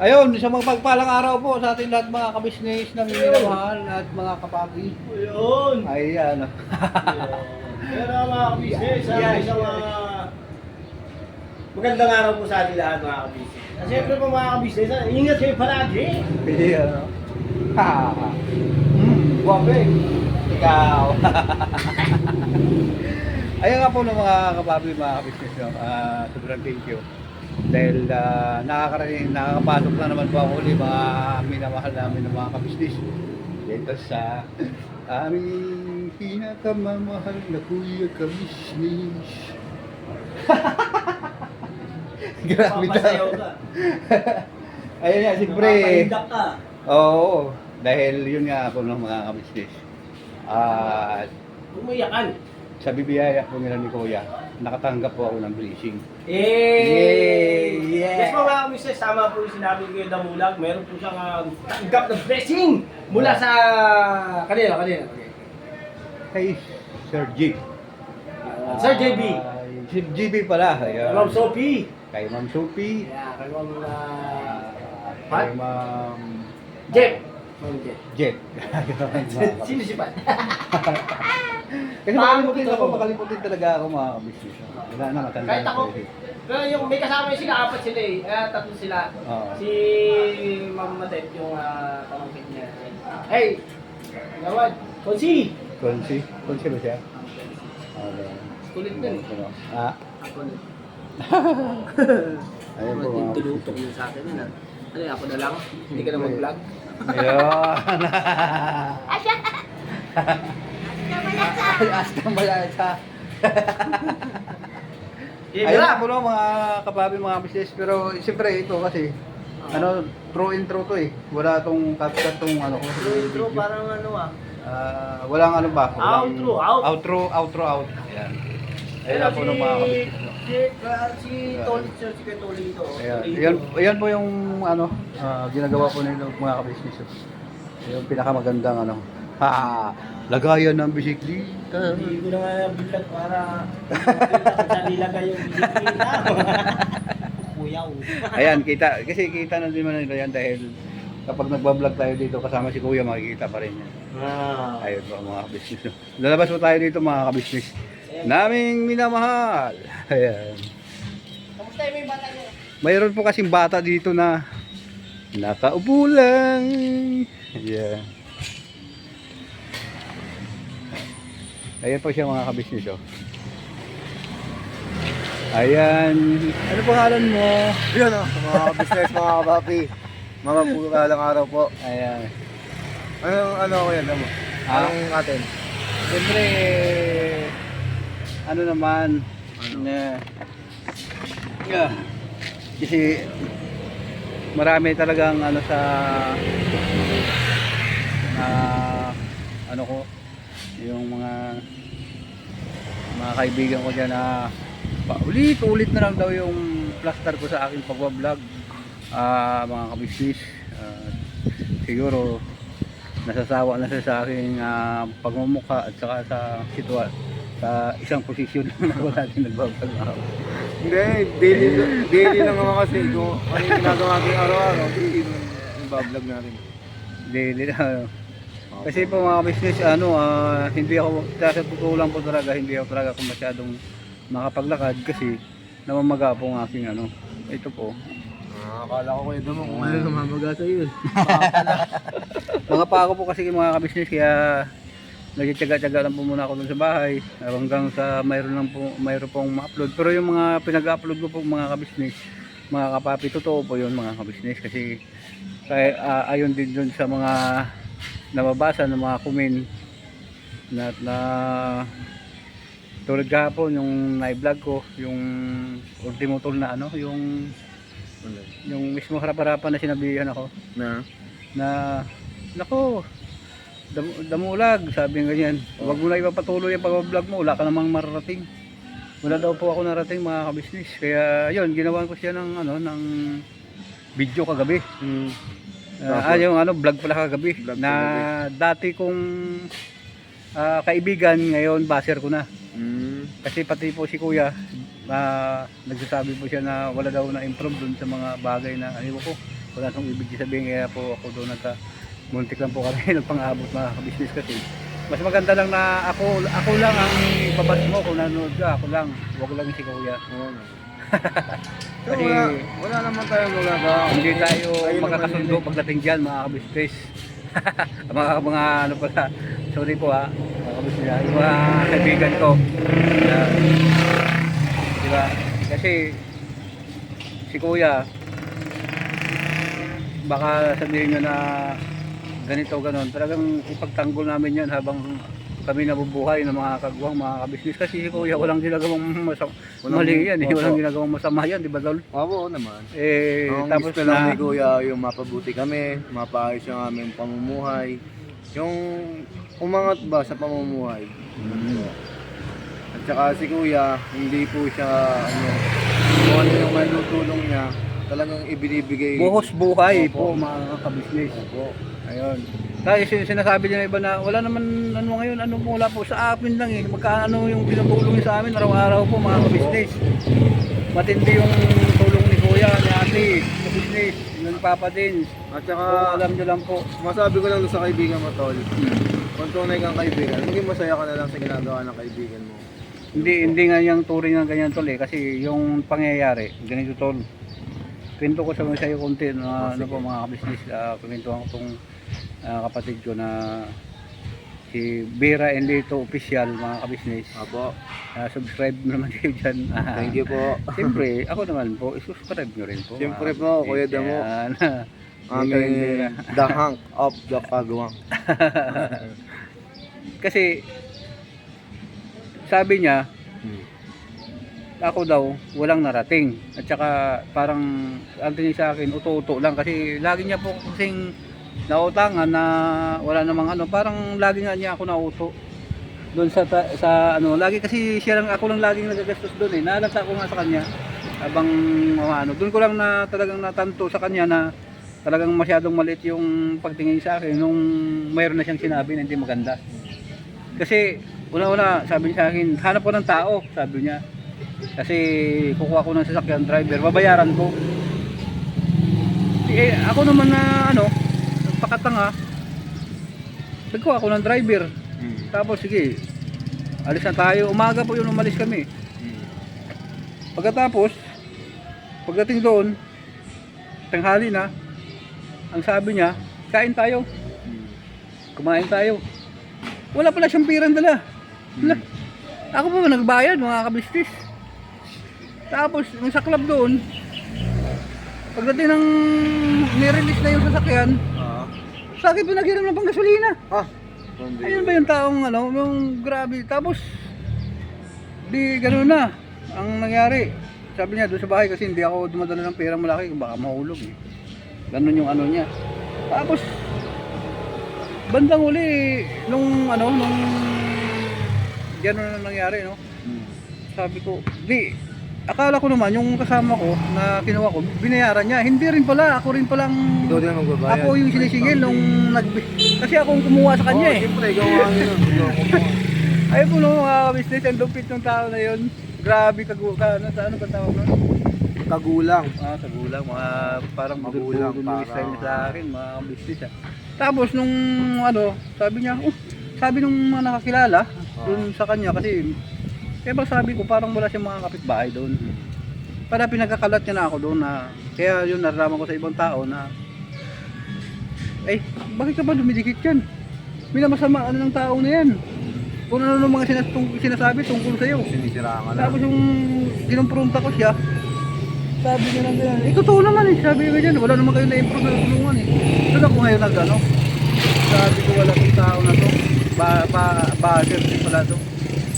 Ayun, sa mga pagpalang araw po sa ating lahat mga kabisnes na minamahal at mga kapapi. Ayun. Ayan. Pero mga kabisnes, isang magandang araw po sa ating lahat mga kabisnes. Siyempre po mga kabisnes, ingat kayo palagi. Ayan. Ha. Guwape. Ikaw. Ayun nga po ng mga kapapi, mga kabisnes. No? Sobrang thank you. Dahil nakakapasok na naman po ako ulit mga minamahal namin ng mga kabisnes dito sa aming pinakamamahal na kuya kabisnes. Grabe Papasayaw na. ka. Ayun nga, siyempre. Papahindak ka. Oo, dahil yun nga po ng mga kabisnes. At Umayakan. sa bibiyaya po nila ni Kuya, nakatanggap po ako ng blessing. Yay! Yeah! Yes po mga kabisnes, tama po yung sinabi ko yung Damulag. Meron po siyang tanggap na blessing mula sa kanila. Okay. Kay Sir G. Sir JB. Sir GB pala. Ayan. Ma'am Sophie. Kay Ma'am Sophie. Yeah, kay Ma'am Kay Ma'am Jeff. Ma'am Jeff. Jet. Sino si Pat? Kasi makalimutin talaga ako mga kabisnes. Wala na, matanda. Kahit ako. Pero yung may kasama yung sila, apat sila eh. Tatlo sila. Oo. Si Ma'am Matet, yung pamangkin niya. Hey! Gawad! Konsi! Konsi ba siya? Kulit nun. Ah? Kulit. Ayun po mga Tinutok yun sa akin yun. Ano ako na lang? Hindi ka na mag-vlog? Ayun. Astang balasa. Ayun na po no, mga kapabi, mga business. Pero siyempre ito kasi, true intro to eh. Wala tong cut tong ano ko. Intro parang ano Walang ano ba? Walang, Outro. Out. Ayan. Ayun na po no, mga kabisnes. Si Tolly, si Kuya Tolly ito. Ayan po yung ginagawa po nila mga kabisnes. Yung pinakamagandang lagayan ng bisikleta. Hindi ko na nga nabilat para sa nilagay yung bisikleta. Kuyaw. Ayan, kasi kita na din man nila yan dahil kapag nagbablog tayo dito kasama si Kuya, makikita pa rin yan. Ayun po mga kabisnes. Lalabas po tayo dito mga kabisnes. Naming minamahal. Ayan. Kamusta yung may bata niyo? Mayroon po kasing bata dito na nakaupo lang. Ayan. Ayan po siya mga kabisnes. Ayan. Ano pangalan mo? Yun mga business, mga kapapi. Mga pulang araw po. Ayan. Ano ko yan? Anong atin? Siyempre, ano naman, kasi marami talagang sa yung mga kaibigan ko dyan na paulit-ulit na lang daw yung plaster ko sa aking pagbablog, mga kabisnes. Siguro nasasawa na siya sa aking pagmumukha at saka sa sa isang posisyon na wala din nagbablog ako. Hindi, daily lang naman kasi kung ano yung ginagawa natin araw-araw, yung bablog natin. Daily na. Kasi po mga business, hindi ako, sa totoo lang po talaga, hindi ako talaga kung masyadong makapaglakad kasi namamaga po ang aking ito po. Akala ko kayo naman kung ano namamaga sa yun. Mga pa ako po kasi mga kabisnes, kaya nagtitiyaga-tiyaga lang po muna ako dun sa bahay hanggang sa mayroon pong ma-upload. Pero yung mga pinag-upload ko po mga kabisnes, mga kapapi, totoo po yun mga kabisnes kasi ayon din dun sa mga nababasa ng mga comment na tulad kahapon yung na-vlog ko yung ultimo tool na yung mismo harap-harapan na sinabihan ako na nako Damulag, sabi nga ganyan, huwag mo na ipapatuloy ang pag-vlog mo, wala ka namang mararating. Wala daw po ako narating mga kabisnes, kaya yun, ginawan ko siya ng video kagabi. Yung vlog pala kagabi na dati kong kaibigan, ngayon baser ko na. Kasi pati po si Kuya, nagsasabi po siya na wala daw na improve dun sa mga bagay na ko. wala nang ibig sabihin, kaya po ako doon muntik lang po kami nagpang-abot mga ka-business kasi. Mas maganda lang na ako lang ang ibabas mo kung nanonood ka, ako lang, wag lang si Kuya. Oo. Kasi Wala naman tayong magagawa. hindi tayo Tayo naman magkakasundo yun pagdating dyan mga ka-business. mga ano pala, sorry po ha, mga ka-business, yung mga kaibigan ko. Diba? Kasi si Kuya, baka sabihin nyo na ganito ganon, talagang ipagtanggol namin yan habang kami nabubuhay ng mga kagwang, mga kabisnes. Kasi si Kuya walang ginagawang mali yan, walang ginagawang masama yan, di ba Tol? Oo naman. Ang Tapos gusto lang ni Kuya yung mapabuti kami, mapaayos yung aming pamumuhay. Yung umangat ba sa pamumuhay. At saka si Kuya, hindi po siya kung ano yung malutulong niya, talagang ibinibigay. buhos buhay Opo. po mga kabisnes. Opo. Ayun. Dahil sinasabi niya iba na wala naman ano ngayon, ano po, wala po sa amin lang eh. Magkano yung pinatulong niya sa amin araw-araw po mga kabisnes. Matindi yung tulong ni Kuya, ni Ate, sa business, ng Papa din. At saka, Kung alam niyo lang po. masabi ko lang sa kaibigan mo, Tol, kung tunay kang kaibigan, maging masaya ka na lang sa ginagawa ng kaibigan mo. Hindi nga yung turing ng ganyan Tol eh. Kasi yung pangyayari, ganito Tol. Kwento ko sa iyo konti na ano po mga kabisnes, kwentuhan ko tong kapatid ko na si Vera and Lito Official mga kabisnes. Apo, Subscribe naman kayo dyan. thank you po. Siyempre, ako naman po, subscribe nyo rin po. Siyempre mga po, kabisnes. Kuya Damo. Yan. Aming the hunk of the kagawang. Kasi sabi niya, ako daw walang narating at saka parang ang tingin sa akin uto-uto lang kasi lagi niya po kasing nautangan na wala namang ano, parang lagi nga niya ako nauto doon sa ano, lagi kasi siya lang, ako lang laging nagagastos doon eh, naalala ko nga sa kanya habang ano, doon ko lang na talagang natanto sa kanya na talagang masyadong maliit yung pagtingin sa akin nung mayroon na siyang sinabi na hindi maganda. Kasi una-una sabi niya sa akin, hanap ko ng tao, sabi niya. Kasi kukuha ko ng sasakyan driver, babayaran ko. Eh ako naman na ano, pakatanga. Nagkuha ako ng driver. Tapos sige, alis na tayo. Umaga po yun, umalis kami. Pagkatapos, pagdating doon, tanghali na, ang sabi niya, kain tayo. Kumain tayo. Wala pala siyang pirang dala. Wala. Ako pa nagbayad mga kabistis. Tapos, yung sa club doon, pagdating ng nirelease na yung sasakyan, sa akin pinaghiram ng panggasolina. Ayun ba yung taong ano, yung grabe. Tapos, di gano'n na ang nangyari. Sabi niya doon sa bahay kasi hindi ako dumadala ng pera malaki, baka mahulog eh. Ganun yung ano niya. Tapos, bandang uli, nung gano'n na nangyari, no? Sabi ko, akala ko naman yung kasama ko na kinuha ko, binayaran niya. Hindi rin pala, ako rin palang, Ikaw din ang magbabayad. ako yung sinisingil nung kasi ako ang kumuha sa kanya eh. Siyempre, ikaw ang yun. Ayun po nung business, ang lupit ng tao na yun. Grabe ano ba tawag nun? Kagulang. Kagulang, mga parang Magulang, yung parang- style sa akin, mga business Tapos nung sabi niya, sabi nung mga nakakilala, dun sa kanya kasi, kaya ba sabi ko parang wala siyang mga kapitbahay doon. Para pinagkakalat niya na ako doon na, kaya yun nararamdaman ko sa ibang tao na, bakit ka ba dumidikit yan? Minamasama ng tao na yan. Kung ano mga sinasabi tungkol sa'yo. Sinisiraan ka na. Tapos yung kinumpronta ko siya, sabi niya lang ganyan, totoo naman eh, sabi niya ganyan, wala naman kayo na-improve na tulungan eh. Doon ako ngayon sabi ko wala tong tao na to, ba-share din pala to.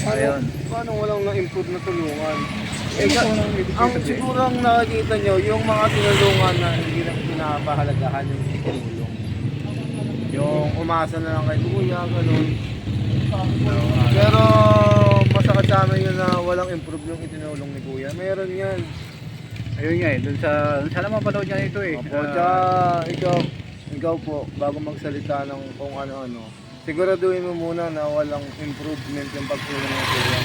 Ayun. Paano walang na-improve na tulungan? Ang Siguro ang nakikita nyo, yung mga tinulungan na hindi na pinapahalagahan yung tinulong. Yung umasa na lang kay Kuya, ganun. Pero masakit sa amin yun na walang improve yung itinulong ni Kuya. Meron yan. Ayun nga eh, dun sana mapanood niya ito eh. Opo, ikaw po, bago magsalita ng kung ano-ano, siguraduhin mo muna na walang improvement yung pagtulong ng Kuya.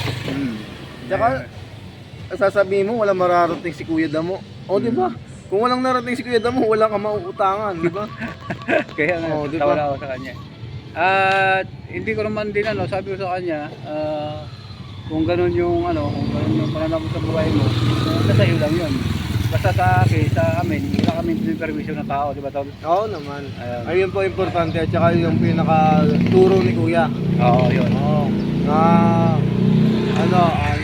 Tsaka, sasabihin mo, wala mararating si Kuya Damo. O, di ba? Kung walang narating si Kuya Damo, wala kang mauutangan, di ba? Kaya nga, Oo, di ba? tawala ako sa kanya. At hindi ko naman din sabi ko sa kanya, kung ganun yung kung ganun yung pananaw mo sa buhay mo, nasa iyo lang yun. Basta sa akin, sa amin, wala kami permission ng tao, di ba tol? Oo naman. Ayun. Ayun po importante at saka yung pinaka-turo ni Kuya. Oo, yun. Oo. Na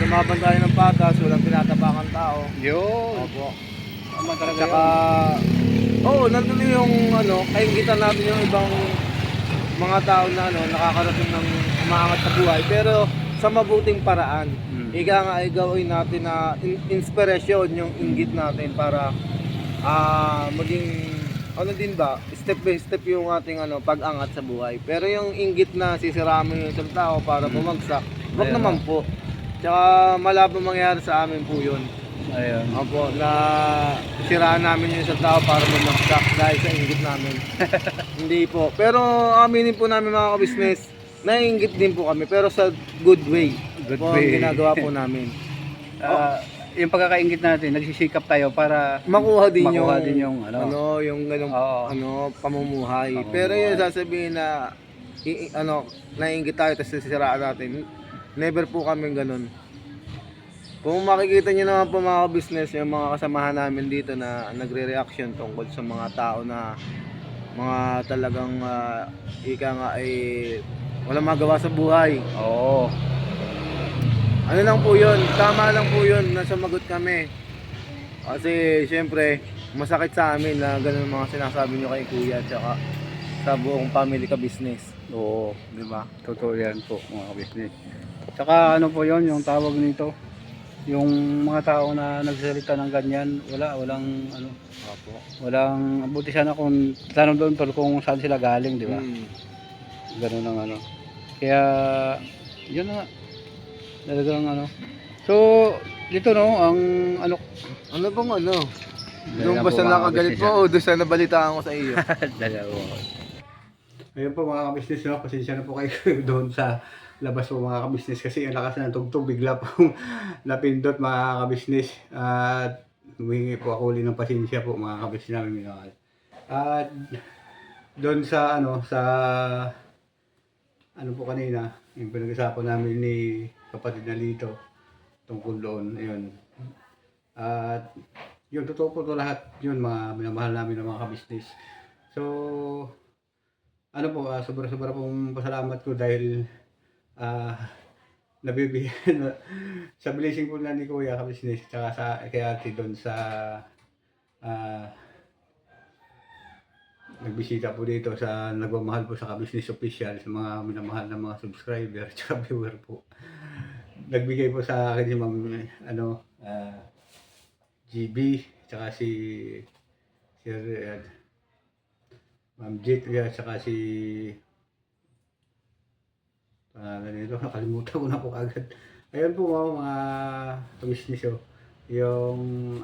lumaban tayo ng patas, walang tinatapakan tao. Yun. Opo. Tama talaga Tsaka, nandun yung kaingitan natin yung ibang mga tao na nakakarating ng umaangat sa buhay. Pero sa mabuting paraan. Ika nga ay gawin natin na inspirasyon yung inggit natin para maging din ba, step by step yung ating pag-angat sa buhay. Pero yung inggit na sisiraan mo yung isang tao para bumagsak, wag Ayun. naman po. Tsaka malabo mangyari sa amin po yun. Ayun. Opo, na siraan namin yung isang tao para bumagsak dahil sa inggit namin. Hindi po. Pero aminin po namin mga ka-business, naiinggit din po kami pero sa good way. Good Po ang way. ginagawa po namin. Yung pagkakaingit natin, nagsisikap tayo para Makuha din yung yung ganong Oo. pamumuhay. Pamumuhay. Pero yung sasabihin na naiinggit tayo tapos sisiraan natin, never po kami ganun. Kung makikita niyo naman po mga business, yung mga kasamahan namin dito na nagre-reaction tungkol sa mga tao na mga talagang ika nga ay walang magawa sa buhay. Oo. Ano lang po yun, tama lang po yun na sumagot kami. Kasi syempre, masakit sa amin na ganun mga sinasabi nyo kay Kuya at saka sa buong family ka business. Oo. Di ba? Totoo yan po mga business. Tsaka po yon yung tawag nito. Yung mga tao na nagsasalita ng ganyan, walang walang buti sana kung tanong doon tol kung saan sila galing, di ba? Ganun ang Kaya yun na. Talagang So, dito ang Ano bang Dahil Doon na ba po, sa mga nakagalit kabisnes, mo o doon sa nabalitaan ko sa iyo? dalawa. Ayun po mga kabisnes, pasensya na po kayo doon sa labas po mga kabisnes kasi ang lakas ng tugtog bigla pong napindot mga kabisnes at humingi po ako ulit ng pasensya po mga kabisnes namin minahal. At doon sa po kanina, yung pinag-usapan namin ni kapatid na Lito tungkol doon, ayun. At yun, totoo po ito lahat, yun mga minamahal namin ng mga kabisnes. So, sobra-sobra pong pasalamat ko dahil nabibigyan sa blessing po na ni Kuya kabisnes tsaka kay ate doon sa nagbisita po dito sa nagmamahal po sa kabisnes official sa mga minamahal na mga subscriber tsaka viewer po. Nagbigay po sa akin si Ma'am GB tsaka si Ma'am Jit tsaka si ganito, nakalimutan ko na po agad. Ayun po mga kabisnes yung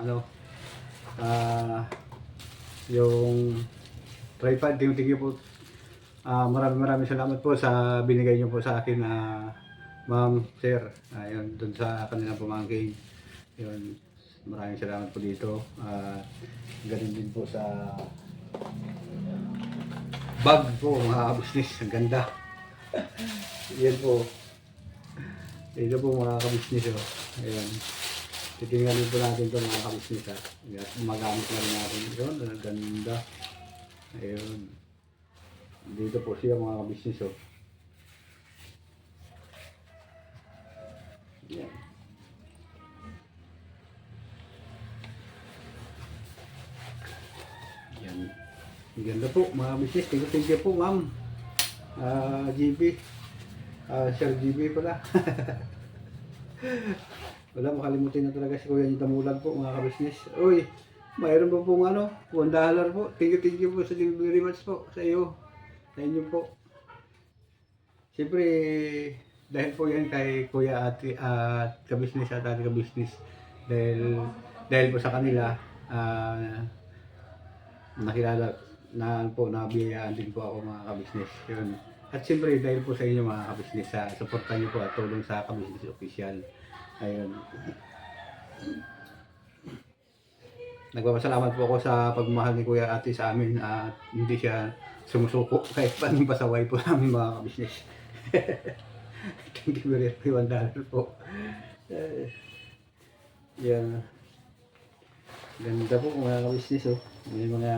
yung tripod, tingin po. Maraming salamat po sa binigay niyo po sa akin na ma'am, sir. Ayun, dun sa kanilang pamangkin. Yun, maraming salamat po dito. Ganun din po sa bag po mga kabisnes, ang ganda. Yan po. Ito po mga kabisnes Ayan. Titingnan po natin ito mga kabisnes Magamit na rin natin. Yun, ang ganda. Ayun. Dito po siya mga kabisnes Yan. Yan. Ang ganda po mga kabisnes. Thank you po ma'am. GB. Sir GB pala. Wala, makalimutin na talaga si Kuya Nita Mulag po mga kabisnes. Uy, mayroon po pong $1 po. Thank you po sa very much po sa iyo. Sa inyo po. Siyempre, dahil po yan kay Kuya Ate at kabisnes at Ate kabisnes. Dahil po sa kanila, nakilala na nabiyayaan din po ako mga kabisnes. Yun. At siyempre dahil po sa inyo mga kabisnes, suportan niyo po at tulong sa kabisnes official. Ayun. nagpapasalamat po ako sa pagmamahal ni Kuya Ate sa amin at hindi siya sumusuko kahit paano pasaway po namin mga kabisnes. Thank you very much, $1 po. Yan. Ganda po mga kabisnes oh. May mga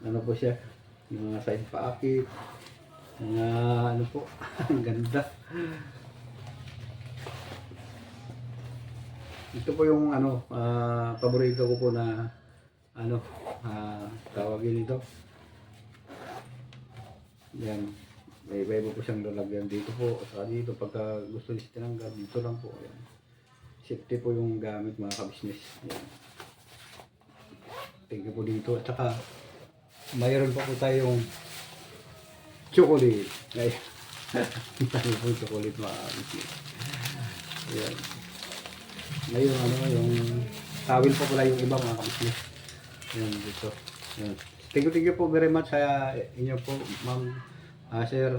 ano po siya, yung mga side pocket, mga ano po, ang ganda. Ito po yung ano, paborito ko po na ano, tawagin ito. Yan, may iba po siyang lalagyan dito po, saka dito pagka gusto niyo tinanggal, dito lang po. Yan. Safety po yung gamit mga kabisnes. Yan. Thank you po dito. At saka mayroon pa po tayong chocolate. Ay, tayo po chocolate mga kabisnes. Yan. Ngayon ano, yung tawil po pala yung iba mga kabisnes. Yan dito. Yan. Thank you po very much sa inyo po, ma'am, sir.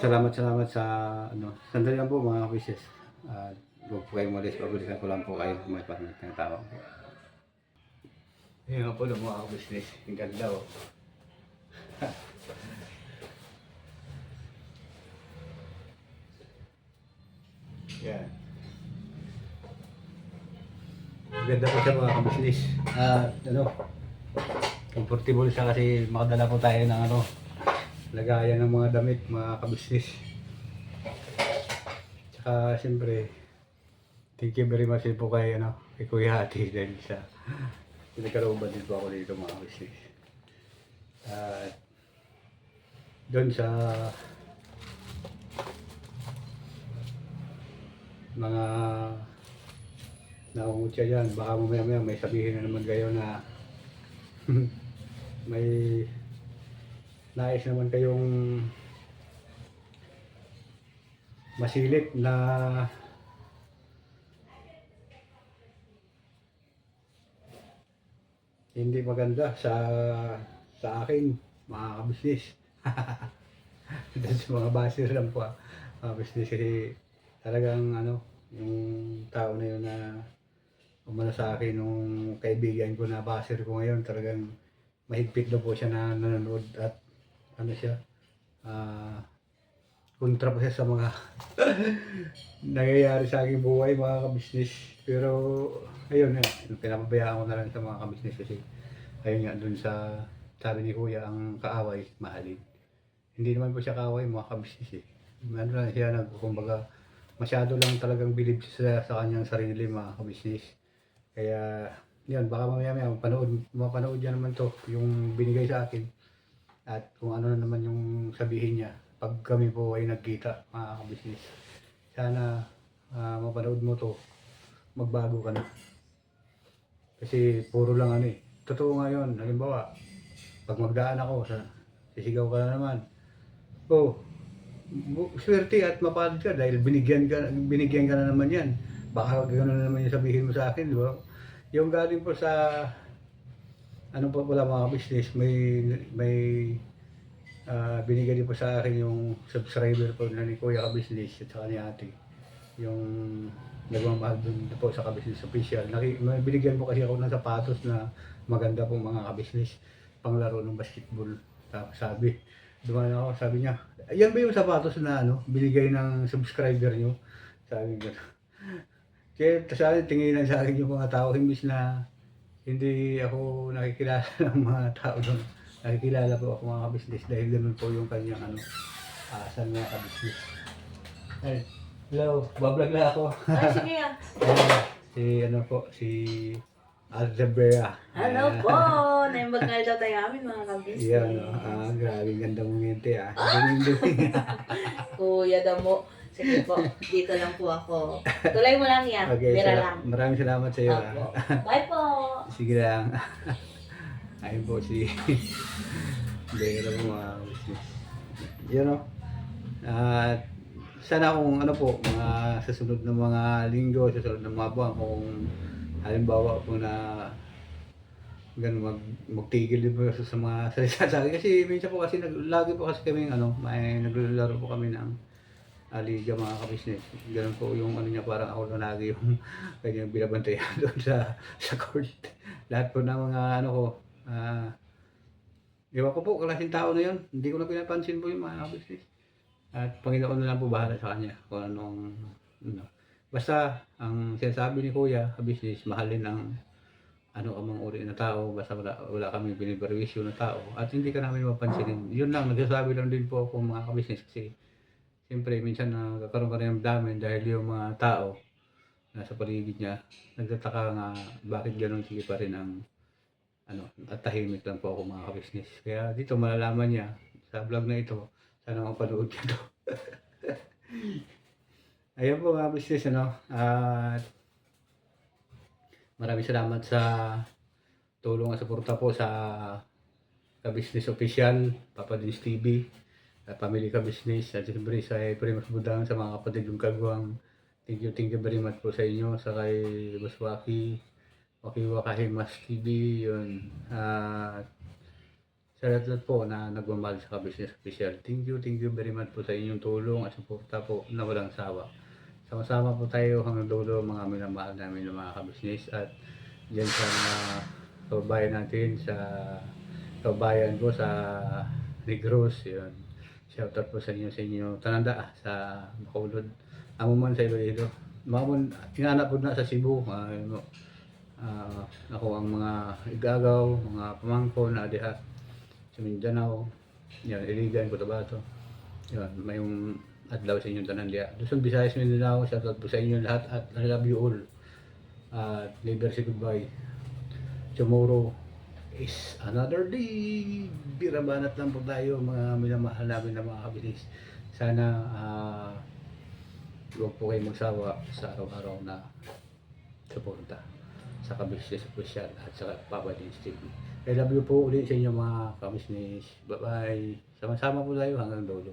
Salamat sa ano. Sandali lang po mga kabisnes. Huwag po kayong malis. Pagulisan ko lang po kayo. May pasanat ng tao po. Yan po mga kabisnes. Ang ganda oh. Yan. Ganda po siya mga kabisnes. Ano, comfortable siya kasi makadala po tayo ng ano, lagayan ng mga damit mga kabisnes. Tsaka siyempre, thank you very much po kay, ano, kay Kuya Ate dahil sa pinagkalooban din po ako dito mga kabisnes. Doon sa mga naungutya dyan, baka mamaya may sabihin na naman kayo na may nais naman kayong masilip na hindi maganda sa akin mga kabisnes. Dahil sa mga baser lang po mga business kasi talagang ano, yung tao na yun na umano sa akin, nung kaibigan ko na baser ko ngayon, talagang mahigpit na po siya na nanonood at ano siya, kontra po siya sa mga nangyayari sa aking buhay mga kabisnes. Pero ayun nga, pinapabayaan ko na lang sa mga kabisnes kasi ayun nga, dun sa sabi ni Kuya, ang kaaway mahalin. Hindi naman po siya kaaway mga kabisnes eh. Ano lang siya, kumbaga masyado lang talagang believe siya sa kanyang sarili mga kabisnes. Kaya yun, baka mamaya mapanood niya naman to, yung binigay sa akin. At kung ano na naman yung sabihin niya pag kami po ay nagkita mga kabisnes. Sana mapanood mo to, magbago ka na. Kasi puro lang ano eh. Totoo nga yun, halimbawa, pag magdaan ako, sisigaw ka na naman. Oh, swerte at mapalad ka dahil binigyan ka na naman yan. Baka gano'n na naman yung sabihin mo sa akin, di ba? Yung galing po sa ano po pala mga business, may binigyan din po sa akin yung subscriber po na ni Kuya Kabisnes at saka ni Ate. Yung nagmamahal dun po sa Kabisnes Official. May binigyan po kasi ako ng sapatos na maganda pong mga kabisnes, panglaro ng basketball. Tapos dumaan ako, sabi niya, yan ba yung sapatos na ano, binigay ng subscriber niyo? Sabi niya. Kaya sabi, tinginan sa akin yung mga tao, imbis na hindi ako nakikilala ng mga tao doon. Nakikilala po ako mga kabisnes dahil ganun po yung kanyang ano, asan mga kabisnes. Ay, hello, bablog na ako. Ay, sige yan. Si ano po, si Algebra. Hello po! Naimbag daw tayo amin mga kabisnes. Iyan, grabe ganda mong ngiti Kuya Damo. Sige po, dito lang po ako. Tuloy mo lang yan. Okay, Bira lang. maraming salamat sa iyo. Opo. Bye po! Sige lang. Ayun po si Bera mo mga business. Yun o. At sana kung ano po, mga susunod ng mga linggo, susunod ng mga buwan, kung halimbawa po na ganun magtigil din po sa mga salita sa akin. Kasi minsan po kasi lagi po kasi kami may naglalaro po kami ng liga mga kabisnes. Ganun po yung ano niya, parang ako na lagi yung kanyang binabantayan doon sa court. Lahat po ng mga ano ko, ewan ko po, klaseng tao na yun. Hindi ko na pinapansin po yung mga kabisnes. At Panginoon na lang po bahala sa kanya kung anong, ano. Basta, ang sinasabi ni Kuya, kabisnes, mahalin ang ano ka mang uri na tao, basta wala kami biniberwisyo na tao at hindi ka namin mapansinin. Yun lang, nagsasabi lang din po ako mga kabisnes kasi siyempre minsan nagkakaroon ka rin ng damdamin dahil yung mga tao nasa paligid niya nagtataka nga bakit ganun sige pa rin ang ano, at tahimik lang po ako mga kabisnes. Kaya dito malalaman niya sa vlog na ito, sana mapanood niya to. Ayun po mga kabisnes, ano, at maraming salamat sa tulong at suporta po sa Ka-Business Official, Papa Dins TV, at Family Ka-Business, at siyempre sa Primas Budang, sa mga kapatid yung kagwang. Thank you very much po sa inyo, sa kay Boss Waki, Wakahimas TV, yun. At sa lahat po na nagmamahal sa Ka-Business Official. Thank you very much po sa inyong tulong at suporta po na walang sawa. Sama-sama po tayo hanggang dulo mga minamahal namin ng mga kabisnes at dyan sa mga kababayan natin, sa kababayan ko sa Negros, yun. Shoutout po sa inyo Tananda sa Bacolod, amuman sa Iloilo, mamon inaanak po na sa Cebu. Ako ang mga igagaw, mga pamangko na diha sa Mindanao, yan, Iligan, Cotabato, yun, may yung adlaw sa inyong tanan diya. Luzon, Visayas, Mindanao, shoutout po sa inyo lahat at I love you all. Never say goodbye. Tomorrow is another day. Birabanat lang po tayo mga minamahal namin na mga kabisnes. Sana huwag po kayo magsawa sa araw-araw na suporta sa Ka-Business Official at sa Papa Dins TV. I love you po ulit sa inyo mga kabisnes. Bye bye. Sama-sama po tayo hanggang dulo.